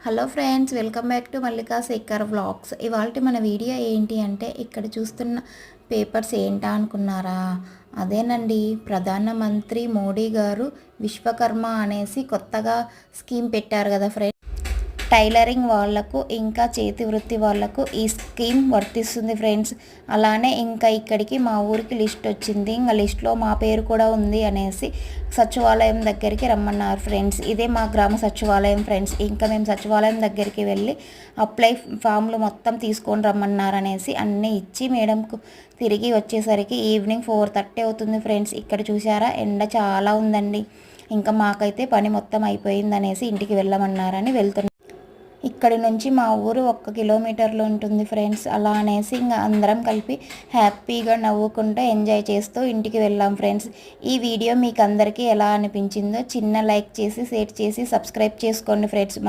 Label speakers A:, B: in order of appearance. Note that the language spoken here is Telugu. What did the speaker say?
A: Hello friends, welcome back to Mallika Shekar vlogs. ఇవాళ మన వీడియో ఏంటి అంటే, ఇక్కడ చూస్తున్న పేపర్స్ ఏంటా అనుకున్నారా? అదేనండి, ప్రధానమంత్రి మోడీ గారు విశ్వకర్మ అనేసి కొత్తగా స్కీమ్ పెట్టారు కదా ఫ్రెండ్స్. టైలరింగ్ వాళ్లకు ఇంకా చేతి వృత్తి వాళ్లకు ఈ స్కీమ్ వర్తిస్తుంది ఫ్రెండ్స్. అలానే ఇంకా ఇక్కడికి మా ఊరికి లిస్ట్ వచ్చింది. ఇంకా లిస్ట్లో మా పేరు కూడా ఉంది అనేసి సచివాలయం దగ్గరికి రమ్మన్నారు ఫ్రెండ్స్. ఇదే మా గ్రామ సచివాలయం ఫ్రెండ్స్. ఇంకా మేము సచివాలయం దగ్గరికి వెళ్ళి అప్లై ఫామ్లు మొత్తం తీసుకొని రమ్మన్నారు అనేసి అన్నీ ఇచ్చి మేడంకు తిరిగి వచ్చేసరికి ఈవినింగ్ 4:30 అవుతుంది ఫ్రెండ్స్. ఇక్కడ చూసారా, ఎండ చాలా ఉందండి. ఇంకా మాకైతే పని మొత్తం అయిపోయింది అనేసి ఇంటికి వెళ్ళమన్నారని వెళ్తున్నాం. ఇక్కడి నుంచి మా ఊరు 1 కిలోమీటర్లు ఉంటుంది ఫ్రెండ్స్. అలా అనేసి ఇంకా అందరం కలిపి హ్యాపీగా నవ్వుకుంటూ ఎంజాయ్ చేస్తూ ఇంటికి వెళ్ళాం ఫ్రెండ్స్. ఈ వీడియో మీకు అందరికీ ఎలా అనిపించిందో చిన్న లైక్ చేసి, షేర్ చేసి, సబ్స్క్రైబ్ చేసుకోండి ఫ్రెండ్స్.